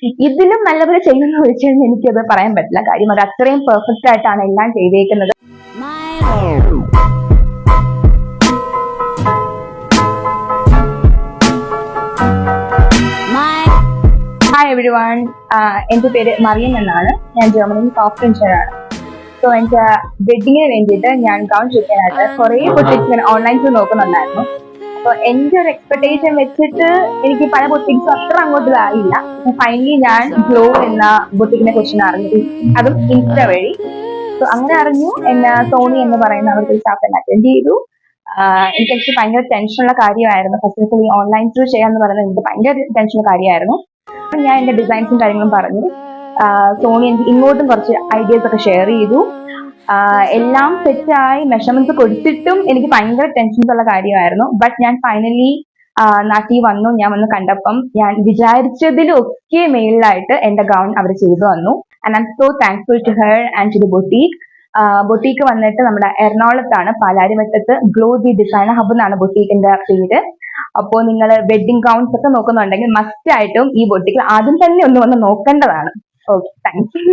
ഇതിലും നല്ലപോലെ ചെയ്യുന്ന ചോദിച്ചാൽ എനിക്കത് പറയാൻ പറ്റില്ല. കാര്യം അത് അത്രയും പെർഫെക്റ്റ് ആയിട്ടാണ് എല്ലാം ചെയ്തേക്കുന്നത്. ഹായ് എവരി വൺ, എൻ്റെ പേര് മറിയം എന്നാണ്. ഞാൻ ജർമ്മനിയിൽ സോഫ്റ്റ്വെയർ എഞ്ചിനീയർ ആണ്. സോ എൻ്റെ വെഡിങ്ങിന് വേണ്ടിയിട്ട് ഞാൻ ഗൗൺ ചെയ്യാനായിട്ട് കുറേ ബൊട്ടിക്സ് ഓൺലൈൻ നോക്കുന്നുണ്ടായിരുന്നു. അപ്പോൾ എൻ്റെ ഒരു എക്സ്പെക്ടേഷൻ വെച്ചിട്ട് എനിക്ക് പല ബൊട്ടിക്സും അത്ര അങ്ങോട്ട് ആയില്ല. ഫൈനലി ഞാൻ ഗ്ലോ എന്ന ബൊട്ടിക്കിനെ കുറിച്ച് അറിഞ്ഞു, അതും ഇൻസ്റ്റ വഴി. സോ അങ്ങനെ അറിഞ്ഞു. എന്നെ സോണി എന്ന് പറയുന്ന അവർക്ക് സ്റ്റാഫ് എന്നെ അറ്റൻഡ് ചെയ്തു. എനിക്ക് ഭയങ്കര ടെൻഷനുള്ള കാര്യമായിരുന്നു. ഫസ്റ്റ് ഈ ഓൺലൈൻ ത്രൂ ചെയ്യാന്ന് പറയുന്നത് എനിക്ക് ഭയങ്കര ടെൻഷനുള്ള കാര്യമായിരുന്നു. ഞാൻ എന്റെ ഡിസൈൻസും കാര്യങ്ങളും പറഞ്ഞു. സോണി എനിക്ക് ഇങ്ങോട്ടും കുറച്ച് ഐഡിയാസ് ഒക്കെ ഷെയർ ചെയ്തു. എല്ലാം സെറ്റായി മെഷർമെന്റ്സ് കൊടുത്തിട്ടും എനിക്ക് ഭയങ്കര ടെൻഷൻസ് ഉള്ള കാര്യമായിരുന്നു. ബട്ട് ഞാൻ ഫൈനലി നാട്ടിൽ വന്നു. ഞാൻ വന്ന് കണ്ടപ്പം ഞാൻ വിചാരിച്ചതിലൊക്കെ മേളിലായിട്ട് എന്റെ ഗൗൺ അവർ ചെയ്തു തന്നു. And I'm so thankful to her and to the boutique. Boutique വന്നിട്ട് നമ്മുടെ എറണാകുളത്താണ്, പാലാരിവട്ടത്ത് ഗ്ലോ ദി ഡിസൈനർ ഹബ് എന്നാണ് ബൊട്ടീക്കിന്റെ പേര്. അപ്പോൾ നിങ്ങൾ വെഡിങ് ഗൗൺസ് ഒക്കെ നോക്കുന്നുണ്ടെങ്കിൽ മസ്റ്റ് ആയിട്ടും ഈ ബൊട്ടിക്കിൽ ആദ്യം തന്നെ ഒന്ന് വന്ന് നോക്കേണ്ടതാണ്. Okay, thanks.